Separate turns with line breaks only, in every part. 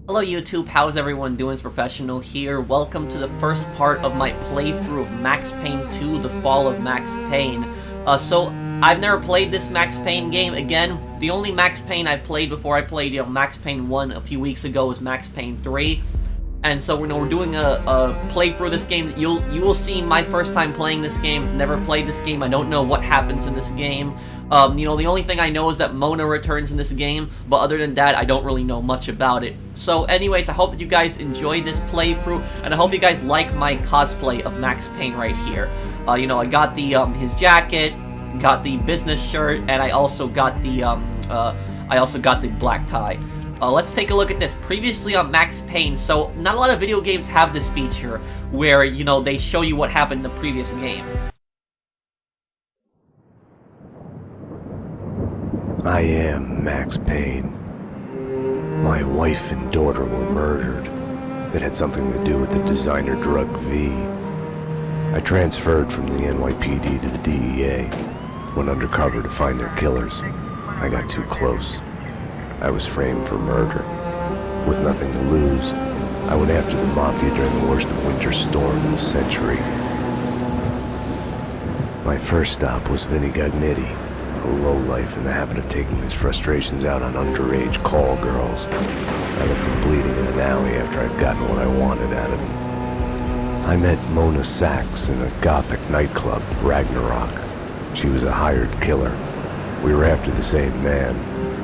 Hello YouTube, how's everyone doing? It's Professional here. Welcome to the first part of my playthrough of Max Payne 2, The Fall of Max Payne. So, I've never played this Max Payne game. Again, the only Max Payne I've played before I played, Max Payne 1 a few weeks ago was Max Payne 3. And so we're doing a playthrough of this game. You will see my first time playing this game. Never played this game. I don't know what happens in this game. The only thing I know is that Mona returns in this game, but other than that, I don't really know much about it. So anyways, I hope that you guys enjoyed this playthrough, and I hope you guys like my cosplay of Max Payne right here. I got the his jacket, got the business shirt, and I also got the black tie. Let's take a look at this. Previously on Max Payne, so not a lot of video games have this feature where, they show you what happened in the previous game.
I am Max Payne. My wife and daughter were murdered. It had something to do with the designer drug V. I transferred from the NYPD to the DEA, went undercover to find their killers. I got too close. I was framed for murder. With nothing to lose, I went after the Mafia during the worst winter storm in a century. My first stop was Vinny Gagnetti, a lowlife in the habit of taking his frustrations out on underage call girls. I left him bleeding in an alley after I'd gotten what I wanted out of him. I met Mona Sax in a gothic nightclub, Ragnarok. She was a hired killer. We were after the same man,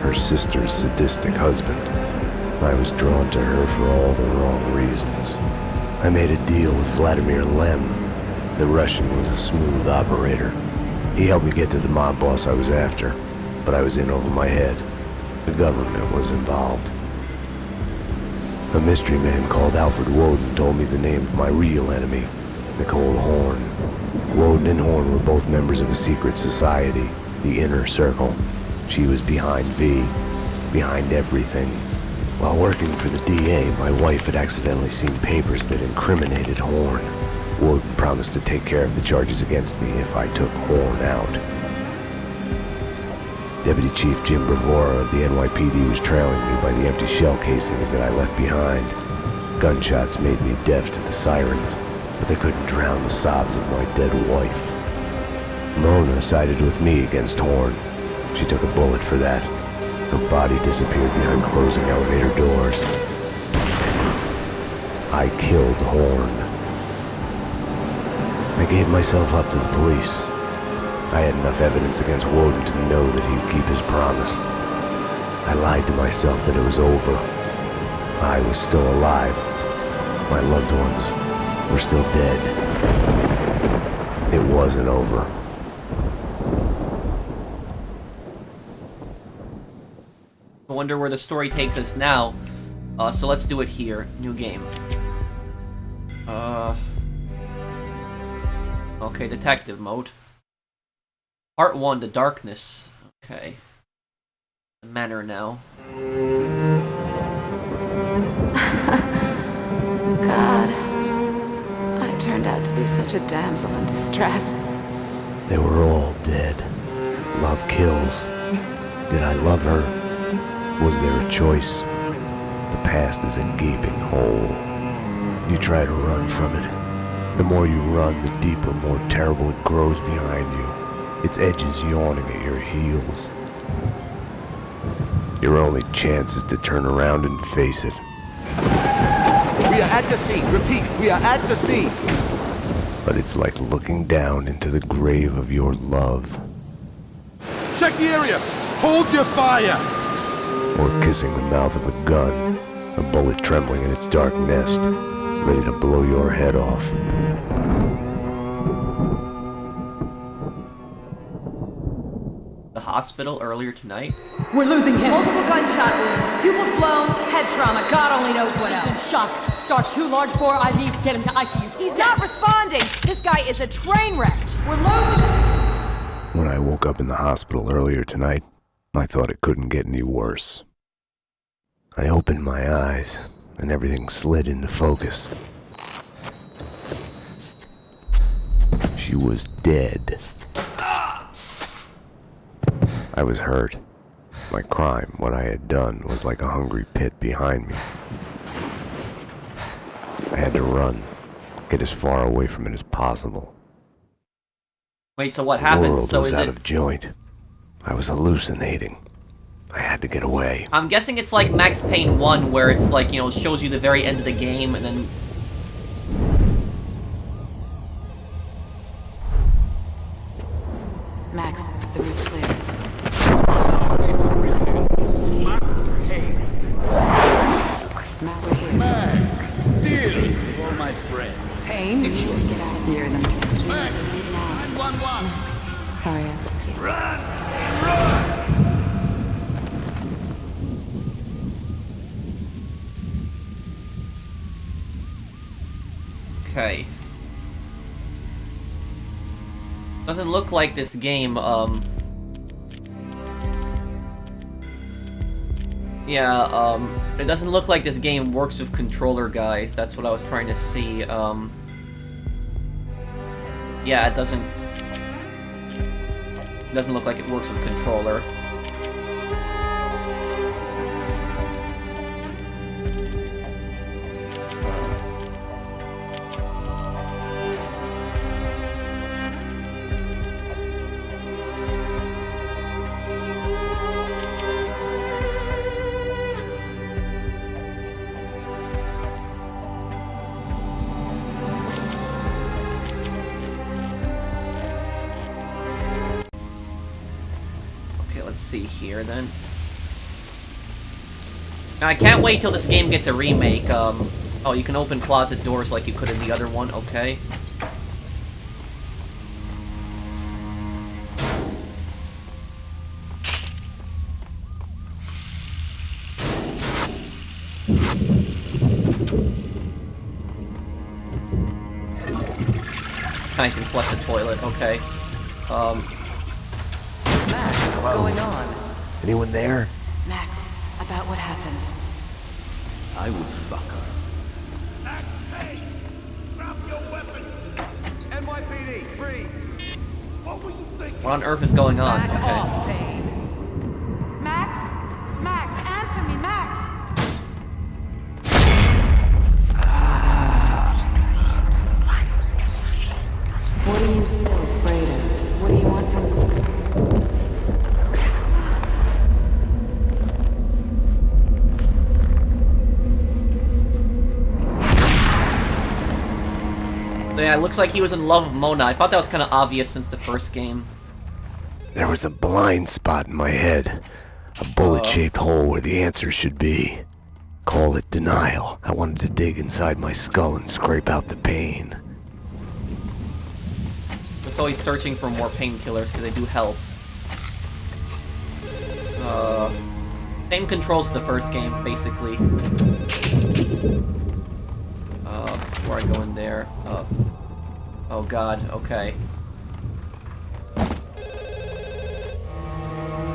her sister's sadistic husband. I was drawn to her for all the wrong reasons. I made a deal with Vladimir Lem. The Russian was a smooth operator. He helped me get to the mob boss I was after, but I was in over my head. The government was involved. A mystery man called Alfred Woden told me the name of my real enemy, Nicole Horn. Woden and Horn were both members of a secret society, the Inner Circle. She was behind V, behind everything. While working for the DA, my wife had accidentally seen papers that incriminated Horn. Woden promised to take care of the charges against me if I took Horn out. Deputy Chief Jim Bravura of the NYPD was trailing me by the empty shell casings that I left behind. Gunshots made me deaf to the sirens, but they couldn't drown the sobs of my dead wife. Mona sided with me against Horn. She took a bullet for that. Her body disappeared behind closing elevator doors. I killed Horn. I gave myself up to the police. I had enough evidence against Woden to know that he'd keep his promise. I lied to myself that it was over. I was still alive. My loved ones were still dead. It wasn't over.
I wonder where the story takes us now. So let's do it here. New game. Okay, detective mode. Part 1, The Darkness. Okay. The manor now.
God. I turned out to be such a damsel in distress.
They were all dead. Love kills. Did I love her? Was there a choice? The past is a gaping hole. You try to run from it. The more you run, the deeper, more terrible it grows behind you, its edges yawning at your heels. Your only chance is to turn around and face it.
We are at the scene. Repeat, we are at the scene.
But it's like looking down into the grave of your love.
Check the area. Hold your fire.
Or kissing the mouth of a gun, a bullet trembling in its dark nest, ready to blow your head off.
The hospital earlier tonight.
We're losing him.
Multiple gunshot wounds. Pupils blown. Head trauma. God only knows what
He's in
else.
shock. Start 2 large bore IVs. Get him to ICU.
He's not responding. This guy is a train wreck. We're losing him.
When I woke up in the hospital earlier tonight, I thought it couldn't get any worse. I opened my eyes, and everything slid into focus. She was dead. I was hurt. My crime, what I had done, was like a hungry pit behind me. I had to run. Get as far away from it as possible.
Wait, so what
The
happened?
world
So
was
is
out
it...
of joint. I was hallucinating. I had to get away.
I'm guessing it's like Max Payne 1, where it's like, you know, shows you the very end of the game, and then...
Max, the route's clear.
Max Payne.
Max,
Deals for all my friends.
Payne? You need to get out of here and then...
Max, 911.
Sorry, I broke you.
Run!
Okay. Doesn't look like this game, yeah, it doesn't look like this game works with controller, guys. That's what I was trying to see, yeah, it doesn't look like it works with controller. Let's see here then. Now, I can't wait till this game gets a remake. Oh, you can open closet doors like you could in the other one, okay. I can flush the toilet, okay.
What's going on?
Anyone there?
Max, about what happened.
I would fuck her. Max Payne! Drop your weapon! NYPD, freeze! What were you thinking?
What on earth is going on?
Back
Okay.
off, Payne. Max? Max, answer me, Max!
What are you so afraid of? What do you want from me?
Yeah, it looks like he was in love with Mona. I thought that was kind of obvious since the first game.
There was a blind spot in my head. A bullet-shaped hole where the answer should be. Call it denial. I wanted to dig inside my skull and scrape out the pain.
Just always searching for more painkillers because they do help. Same controls to the first game, basically. Before I go in there, oh god, okay.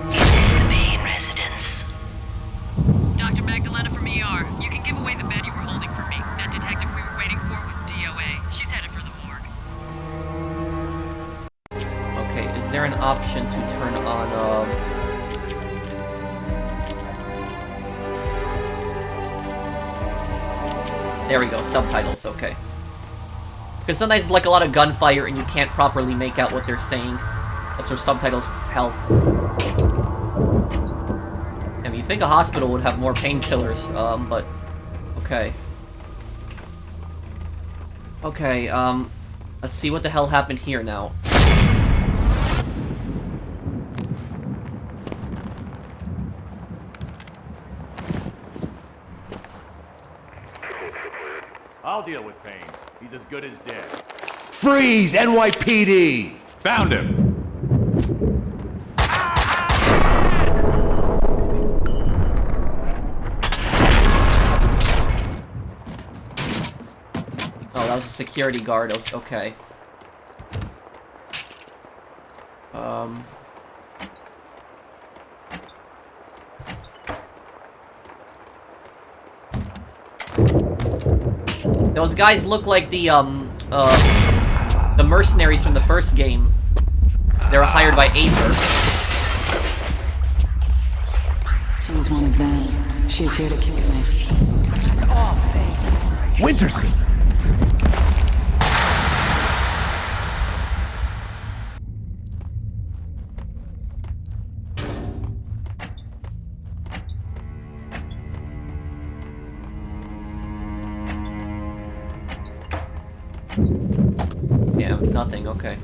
The main residence. Dr. Magdalena from ER. You can give away the bed you were holding for me. That detective we were waiting for was DOA. She's headed for the morgue.
Okay, is there an option to turn on, There we go, subtitles, okay. Because sometimes it's like a lot of gunfire and you can't properly make out what they're saying. That's where subtitles help. I mean, you'd think a hospital would have more painkillers, but... Okay. Okay, let's see what the hell happened here now.
I'll deal with Payne. He's as good as dead.
Freeze, NYPD!
Found him!
Oh, that was a security guard. Okay. Those guys look like the mercenaries from the first game. They were hired by Aether.
She's one of them. She's here to kill me.
Back off, Payne.
Winterson!
Yeah, nothing, okay.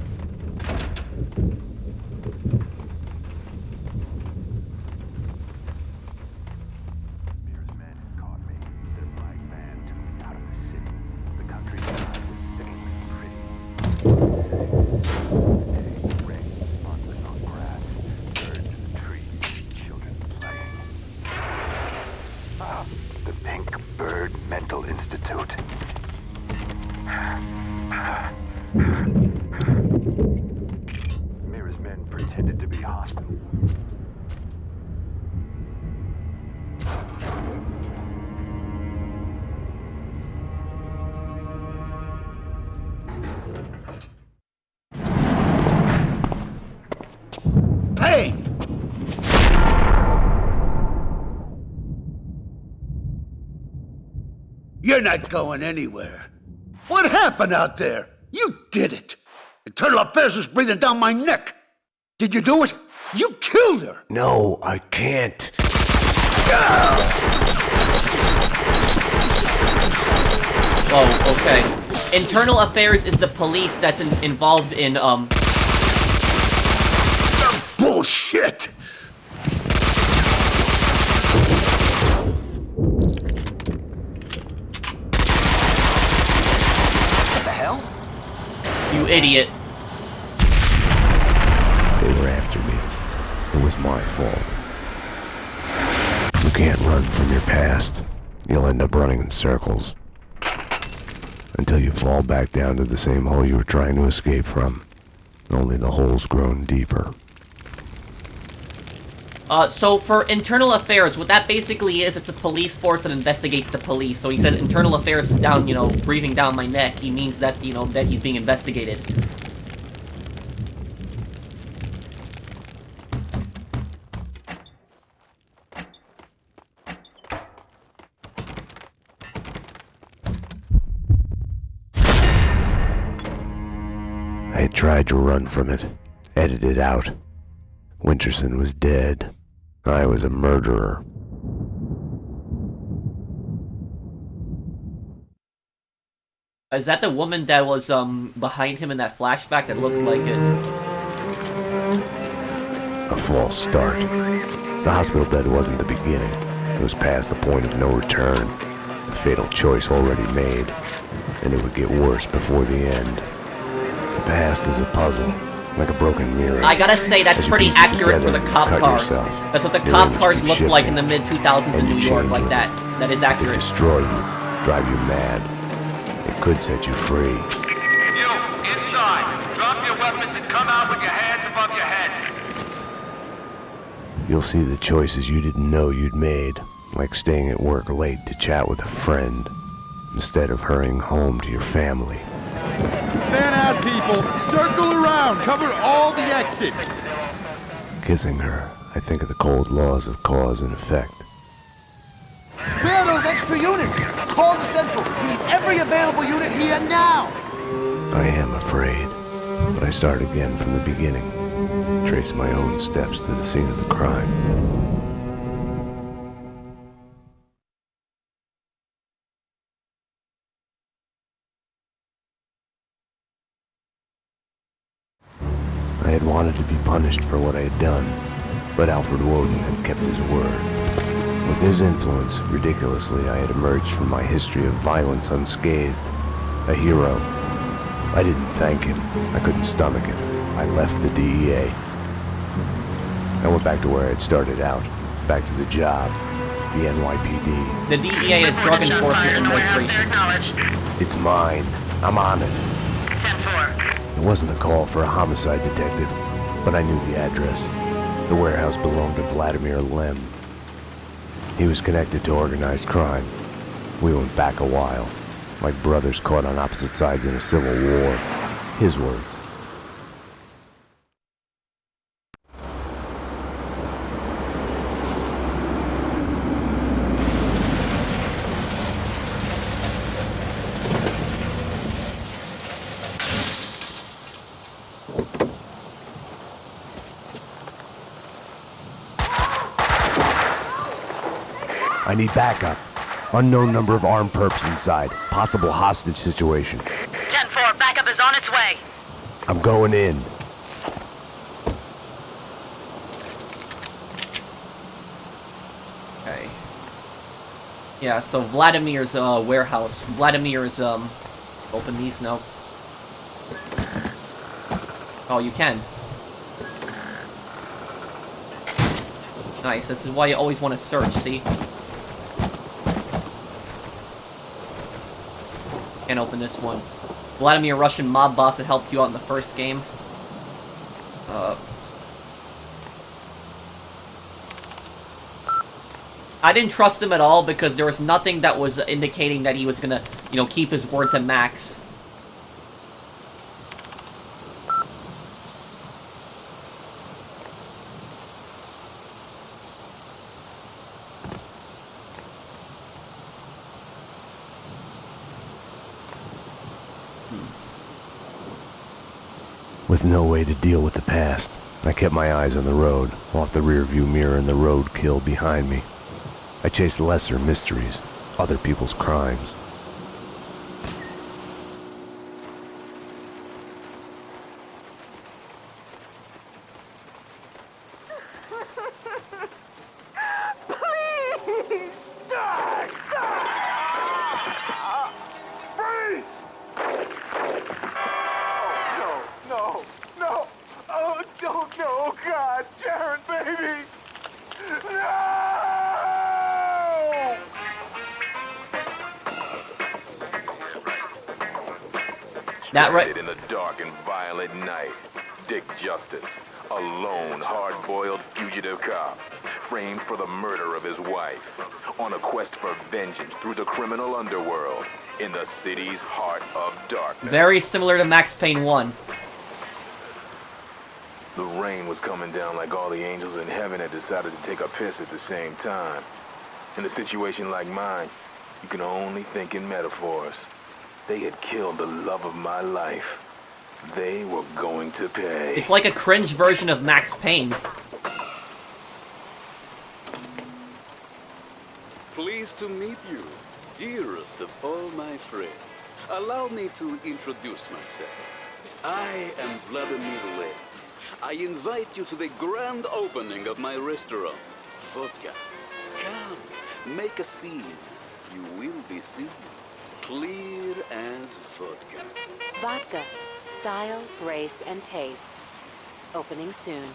Mira's men had caught me. Their black van took me out of the city. The countryside was sickeningly pretty. Day, rain, sparkling on grass, birds in the trees, children playing. Ah, the Pink Bird Mental Institute. Mira's men pretended to be hospital.
Payne! You're not going anywhere. What happened out there? You did it. Internal Affairs was breathing down my neck. Did you do it? You killed her.
No, I can't.
Oh, okay. Internal Affairs is the police that's involved in,
Bullshit! What the hell?
you idiot.
They were after me. It was my fault. You can't run from your past. You'll end up running in circles. Until you fall back down to the same hole you were trying to escape from. Only the hole's grown deeper.
So for Internal Affairs, what that basically is, it's a police force that investigates the police. So he says Internal Affairs is down, you know, breathing down my neck. He means that, you know, that he's being investigated.
I had tried to run from it, edit it out. Winterson was dead. I was a murderer.
Is that the woman that was behind him in that flashback that looked like it?
A false start. The hospital bed wasn't the beginning. It was past the point of no return. A fatal choice already made. And it would get worse before the end. The past is a puzzle, like a broken mirror.
I gotta say, that's
As you
pretty
piece it
accurate for
together,
the cop
cut
cars.
yourself.
That's what the
Your
cop
image
cars
keeps
looked like in the
shifting.
mid-2000s in
And you
New York,
change
like
with
that. That is
It
accurate.
destroy you, drive you mad. It could set you free.
You, inside! Drop your weapons and come out with your hands above your head!
You'll see the choices you didn't know you'd made, like staying at work late to chat with a friend, instead of hurrying home to your family.
Fan out, people! Circle around! Cover all the exits!
Kissing her, I think of the cold laws of cause and effect.
Where are those extra units? Call the Central! We need every available unit here now!
I am afraid, but I start again from the beginning. Trace my own steps to the scene of the crime. I had wanted to be punished for what I had done, but Alfred Woden had kept his word. With his influence, ridiculously, I had emerged from my history of violence unscathed. A hero. I didn't thank him. I couldn't stomach it. I left the DEA. I went back to where I had started out. Back to the job. The NYPD.
The DEA is Drug Enforcement Administration.
It's mine. I'm on it.
10-4.
It wasn't a call for a homicide detective, but I knew the address. The warehouse belonged to Vladimir Lem. He was connected to organized crime. We went back a while, like brothers caught on opposite sides in a civil war. His words. need backup. Unknown number of armed perps inside. Possible hostage situation.
10-4, backup is on its way.
I'm going in.
Okay. Yeah, so Vladimir's warehouse. Vladimir's open these now. Oh, you can. Nice, this is why you always want to search, see? Can't open this one. Vladimir, Russian mob boss that helped you out in the first game. I didn't trust him at all because there was nothing that was indicating that he was gonna, you know, keep his word to Max.
With no way to deal with the past, I kept my eyes on the road, off the rearview mirror and the roadkill behind me. I chased lesser mysteries, other people's crimes.
Please! Die! Freeze! No! Oh, don't no! God, Sharon, baby! No!
That right.
In a dark and violent night, Dick Justice, a lone, hard-boiled fugitive cop, framed for the murder of his wife, on a quest for vengeance through the criminal underworld in the city's heart of darkness.
Very similar to Max Payne 1.
The rain was coming down like all the angels in heaven had decided to take a piss at the same time. In a situation like mine, you can only think in metaphors. They had killed the love of my life. They were going to pay.
It's like a cringe version of Max Payne.
Pleased to meet you, dearest of all my friends. Allow me to introduce myself. I am Vladimir Lev. I invite you to the grand opening of my restaurant, Vodka. Come, make a scene. You will be seen. Clear as vodka.
Vodka. Style, grace, and taste. Opening soon.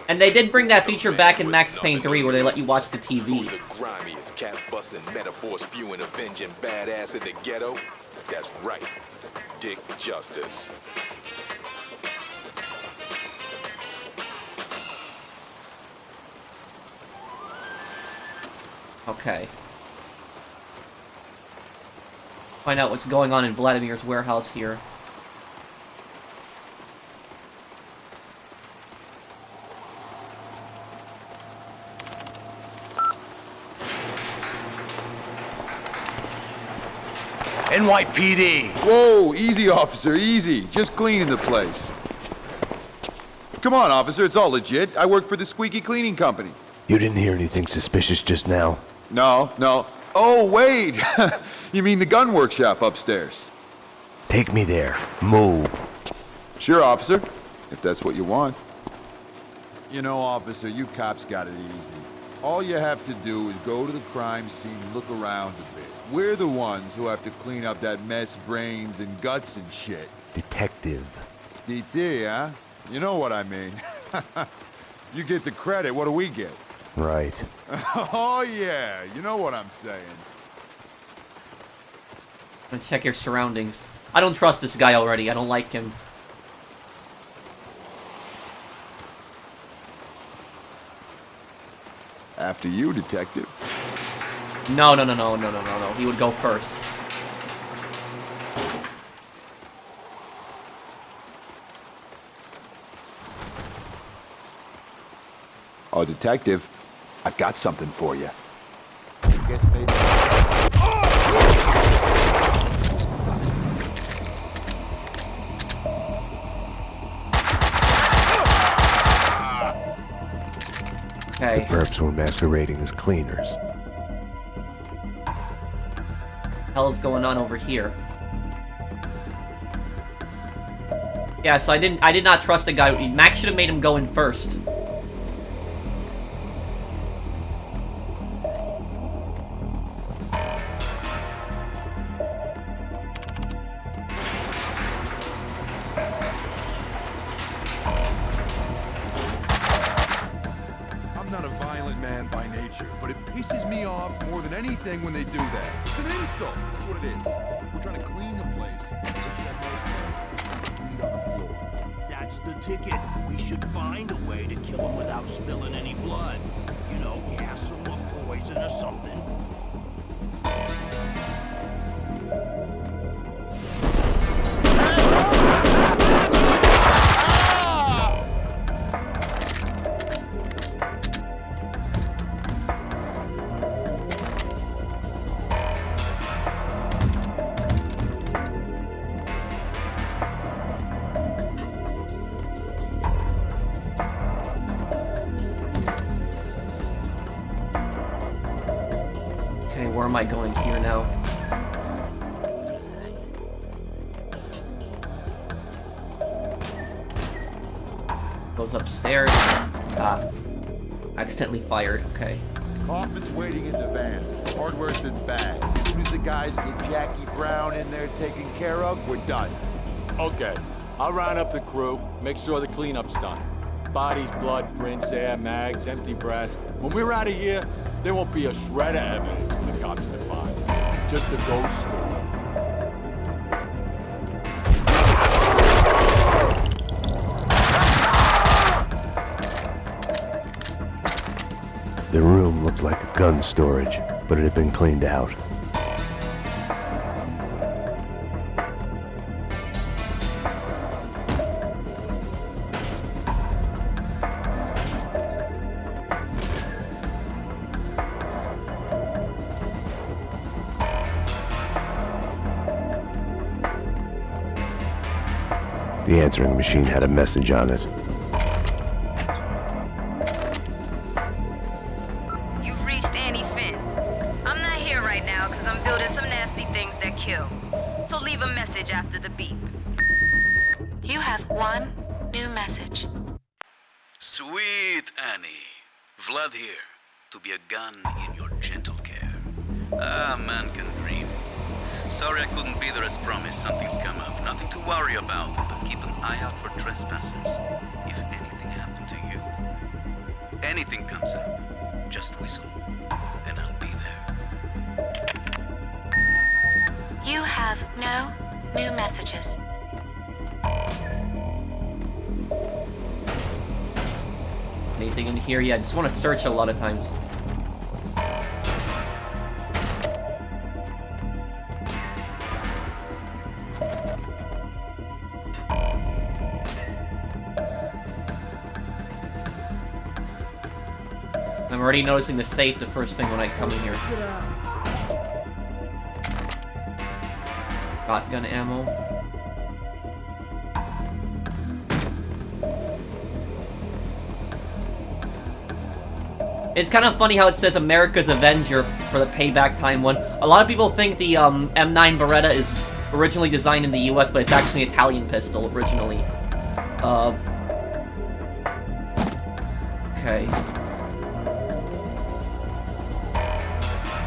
And they did bring that feature back in Max Payne 3 where they let you watch the TV.
The grimiest, cat-busting, metaphor-spewing, avenging badass in the ghetto? That's right. Dick Justice.
Okay. Find out what's going on in Vladimir's warehouse here.
NYPD!
Whoa, easy, officer, easy. Just cleaning the place. Come on, officer, it's all legit. I work for the Squeaky Cleaning Company.
You didn't hear anything suspicious just now?
No. Oh, wait! You mean the gun workshop upstairs?
Take me there. Move.
Sure, officer. If that's what you want. You know, officer, you cops got it easy. All you have to do is go to the crime scene and look around a bit. We're the ones who have to clean up that mess, brains and guts and shit.
Detective.
DT, huh? You know what I mean. You get the credit, what do we get?
Right.
Oh yeah, you know what I'm saying.
And check your surroundings. I don't trust this guy already. I don't like him.
After you, detective.
No. He would go first.
Oh, detective, I've got something for you. Guess maybe.
Okay.
The perps were masquerading as cleaners.
Hell's going on over here? Yeah, so I did not trust the guy. Max should have made him go in first.
I'm not a violent man by nature, but it pisses me off more than anything when they do that. It's an insult. That's what it is. We're trying to clean the place.
That's the ticket. We should find a way to kill him without spilling any blood. You know, gas him or poison or something.
Where am I going here now? Goes upstairs. Ah. Accidentally fired. Okay.
Coffin's waiting in the van. Hardware's been bagged. As soon as the guys get Jackie Brown in there taken care of, we're done.
Okay. I'll round up the crew, make sure the cleanup's done. Bodies, blood, prints, air, mags, empty brass. When we're out of here, there won't be a shred of evidence for the cops to find. Just a ghost story.
The room looked like a gun storage, but it had been cleaned out. The answering machine had a message on it.
You've reached Annie Finn. I'm not here right now because I'm building some nasty things that kill. So leave a message after the beep.
You have one new message.
Sweet Annie. Vlad here, to be a gun in your gentle care. Ah, man can dream. Sorry I couldn't be there as promised. Something's come up. Nothing to worry about, but keep an eye out for trespassers. If anything happened to you, anything comes up, just whistle, and I'll be there.
You have no new messages.
Anything in here? Yeah, I just want to search a lot of times. I'm already noticing the safe the first thing when I come in here. Shotgun ammo. It's kind of funny how it says America's Avenger for the payback time one. A lot of people think the M9 Beretta is originally designed in the US, but it's actually an Italian pistol originally. Okay.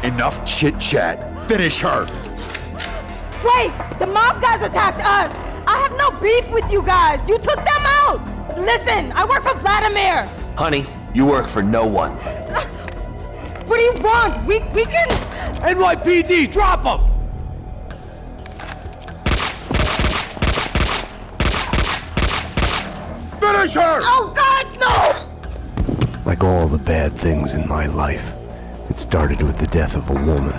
Enough chit-chat. Finish her.
Wait! The mob guys attacked us! I have no beef with you guys! You took them out! Listen, I work for Vladimir!
Honey, you work for no one.
What do you want? We can...
NYPD, drop them!
Finish her!
Oh God, no!
Like all the bad things in my life, it started with the death of a woman.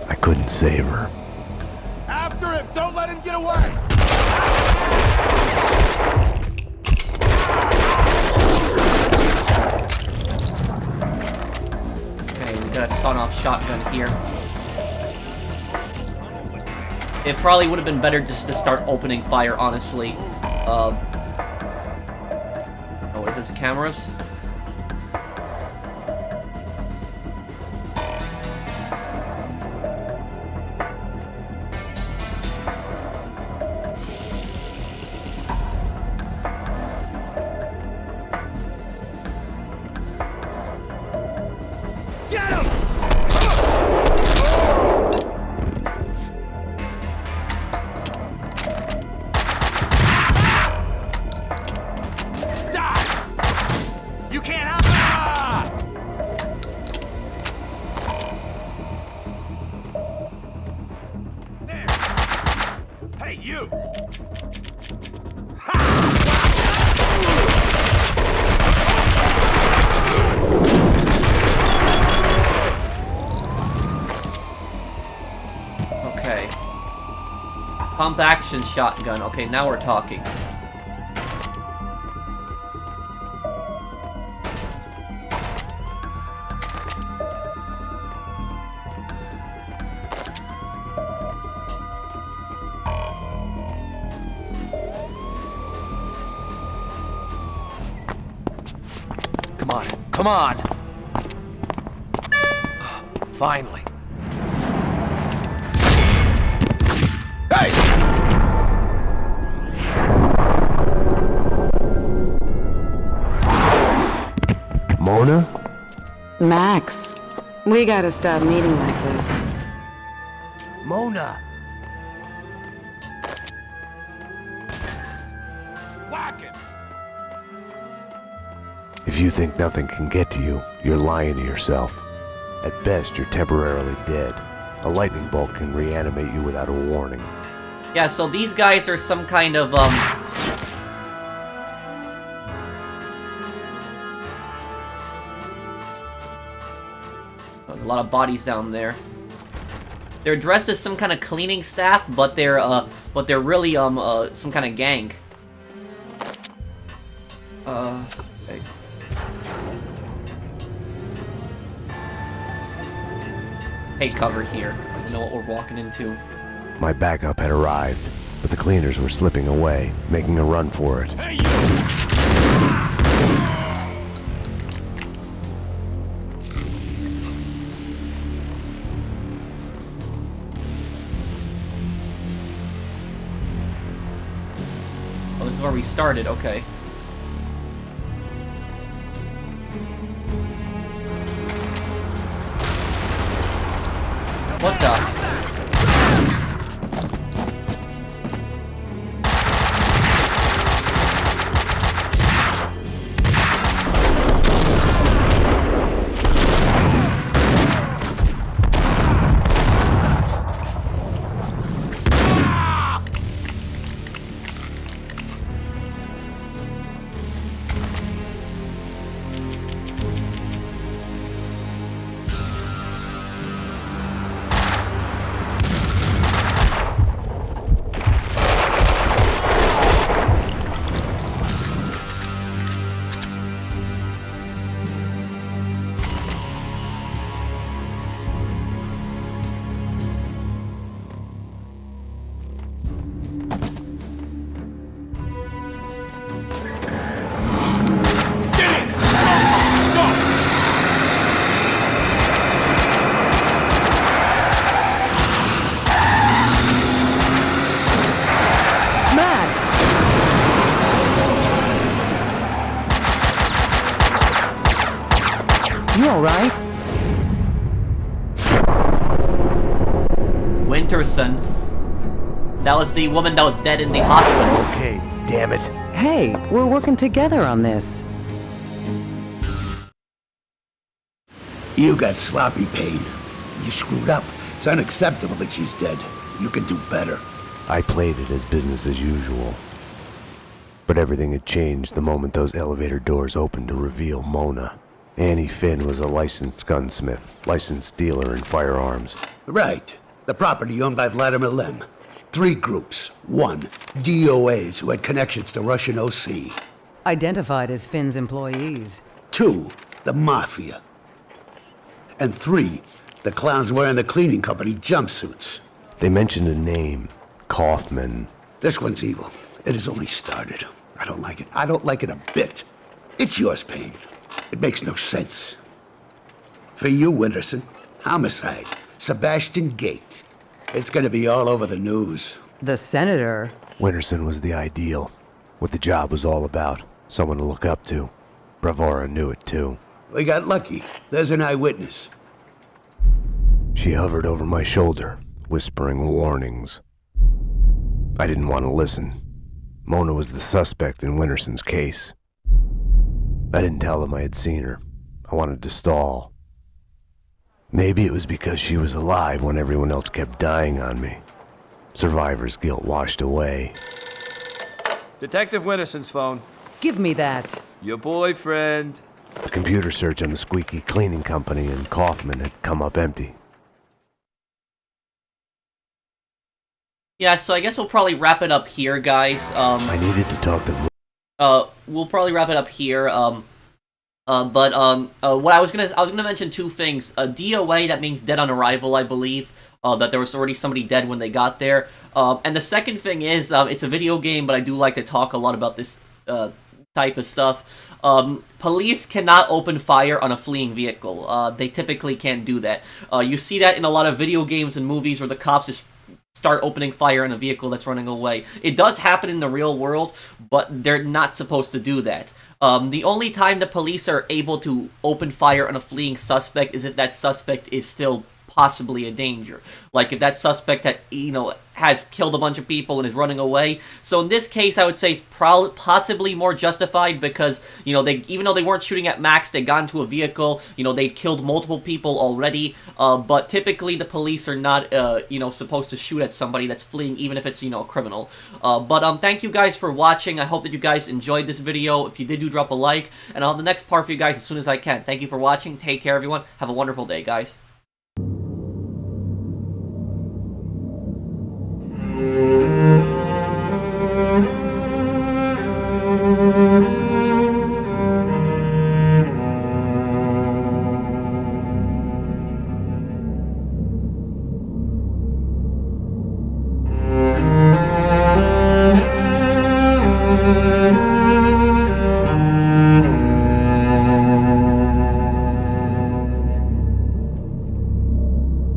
I couldn't save her.
After him! Don't let him get away!
Okay, we got a sawn-off shotgun here. It probably would have been better just to start opening fire, honestly. Oh, is this cameras? Pump action shotgun. Okay, now we're talking.
Come on! Finally. Hey!
Mona?
Max, we gotta stop meeting like this.
Mona!
If you think nothing can get to you, you're lying to yourself. At best, you're temporarily dead. A lightning bolt can reanimate you without a warning.
Yeah, so these guys are some kind of, a lot of bodies down there. They're dressed as some kind of cleaning staff, but they're really, some kind of gang. Okay. Take cover here. You know what we're walking into.
My backup had arrived, but the cleaners were slipping away, making a run for it.
Hey, you!
Oh, this is where we started, okay. What the?
You alright?
Winterson. That was the woman that was dead in the hospital.
Okay, damn it.
Hey, we're working together on this.
You got sloppy pain. You screwed up. It's unacceptable that she's dead. You can do better.
I played it as business as usual. But everything had changed the moment those elevator doors opened to reveal Mona. Annie Finn was a licensed gunsmith, licensed dealer in firearms.
Right. The property owned by Vladimir Lem. 3 groups. 1, DOAs who had connections to Russian OC.
Identified as Finn's employees.
2, the Mafia. And 3, the clowns wearing the cleaning company jumpsuits.
They mentioned a name, Kaufman.
This one's evil. It has only started. I don't like it. I don't like it a bit. It's yours, Payne. It makes no sense. For you, Winterson, homicide, Sebastian Gate. It's gonna be all over the news.
The senator?
Winterson was the ideal. What the job was all about. Someone to look up to. Bravura knew it too.
We got lucky. There's an eyewitness.
She hovered over my shoulder, whispering warnings. I didn't want to listen. Mona was the suspect in Winterson's case. I didn't tell them I had seen her. I wanted to stall. Maybe it was because she was alive when everyone else kept dying on me. Survivor's guilt washed away.
Detective Winterson's phone.
Give me that.
Your boyfriend.
The computer search on the squeaky cleaning company and Kaufman had come up empty.
Yeah, so I guess we'll probably wrap it up here, guys.
I needed to talk to...
We'll probably wrap it up here. What I was gonna mention two things. DOA, that means dead on arrival, I believe. That there was already somebody dead when they got there. And the second thing is, it's a video game, but I do like to talk a lot about this type of stuff. Police cannot open fire on a fleeing vehicle. They typically can't do that. You see that in a lot of video games and movies where the cops just start opening fire on a vehicle that's running away. It does happen in the real world, but they're not supposed to do that. The only time the police are able to open fire on a fleeing suspect is if that suspect is still possibly a danger. Like if that suspect has killed a bunch of people and is running away. So in this case, I would say it's possibly more justified because, even though they weren't shooting at Max, they got into a vehicle, they'd killed multiple people already, but typically the police are not, supposed to shoot at somebody that's fleeing, even if it's, a criminal. But thank you guys for watching. I hope that you guys enjoyed this video. If you did, do drop a like, and I'll have the next part for you guys as soon as I can. Thank you for watching. Take care, everyone. Have a wonderful day, guys.